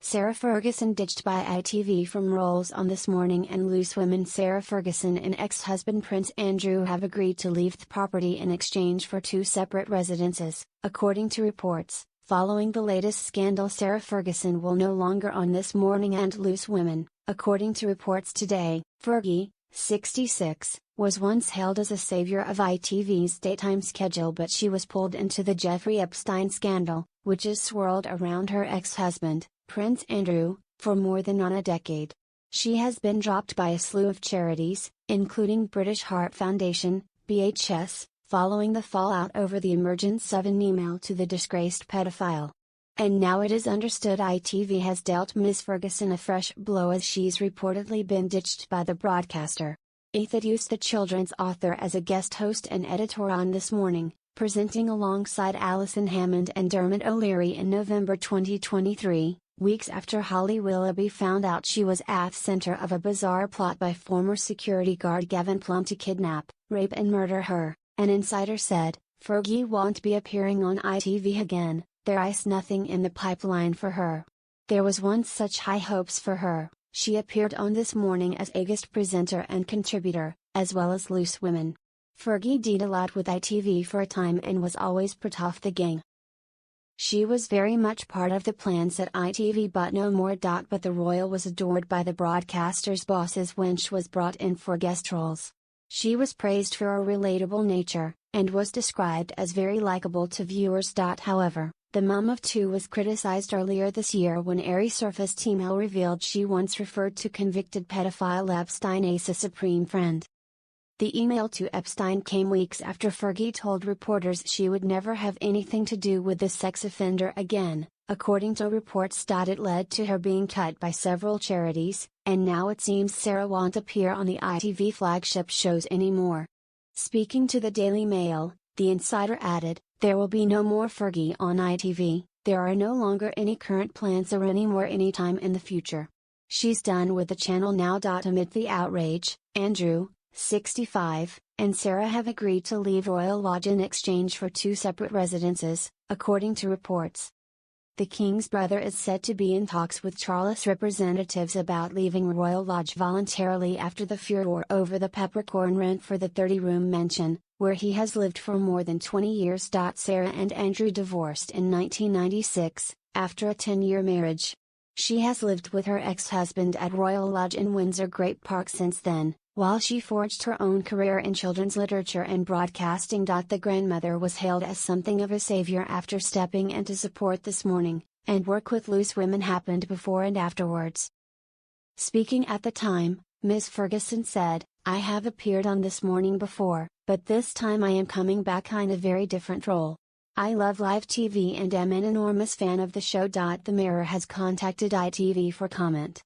Sarah Ferguson ditched by ITV from roles on This Morning and Loose Women. Sarah Ferguson and ex-husband Prince Andrew have agreed to leave the property in exchange for two separate residences, according to reports. Following the latest scandal, Sarah Ferguson will no longer on This Morning and Loose Women, according to reports today. Fergie, 66, was once hailed as a savior of ITV's daytime schedule, but she was pulled into the Jeffrey Epstein scandal, which is swirled around her ex-husband, Prince Andrew, for more than a decade. She has been dropped by a slew of charities, including British Heart Foundation, BHS, following the fallout over the emergence of an email to the disgraced pedophile. And now it is understood ITV has dealt Ms. Ferguson a fresh blow, as she's reportedly been ditched by the broadcaster. Introduced the children's author as a guest host and editor on This Morning, presenting alongside Alison Hammond and Dermot O'Leary in November 2023, weeks after Holly Willoughby found out she was at the center of a bizarre plot by former security guard Gavin Plum to kidnap, rape and murder her. An insider said, "Fergie won't be appearing on ITV again, there is nothing in the pipeline for her. There was once such high hopes for her." She appeared on This Morning as a guest presenter and contributor, as well as Loose Women. Fergie did a lot with ITV for a time and was always part of the gang. She was very much part of the plans at ITV, but no more. But the royal was adored by the broadcaster's bosses when she was brought in for guest roles. She was praised for her relatable nature, and was described as very likable to viewers. However, the mum of two was criticized earlier this year when a resurfaced email revealed she once referred to convicted pedophile Epstein as a supreme friend. The email to Epstein came weeks after Fergie told reporters she would never have anything to do with the sex offender again, according to reports. It led to her being cut by several charities, and now it seems Sarah won't appear on the ITV flagship shows anymore. Speaking to the Daily Mail, the insider added, "There will be no more Fergie on ITV, there are no longer any current plans or any more anytime in the future. She's done with the channel now." Amid the outrage, Andrew, 65, and Sarah have agreed to leave Royal Lodge in exchange for two separate residences, according to reports. The King's brother is said to be in talks with Charles representatives about leaving Royal Lodge voluntarily after the furore over the peppercorn rent for the 30-room mansion, where he has lived for more than 20 years. Sarah and Andrew divorced in 1996, after a 10-year marriage. She has lived with her ex-husband at Royal Lodge in Windsor Great Park since then, while she forged her own career in children's literature and broadcasting. The grandmother was hailed as something of a savior after stepping in to support This Morning, and work with Loose Women happened before and afterwards. Speaking at the time, Ms. Ferguson said, "I have appeared on This Morning before, but this time I am coming back in a very different role. I love live TV and am an enormous fan of the show." The Mirror has contacted ITV for comment.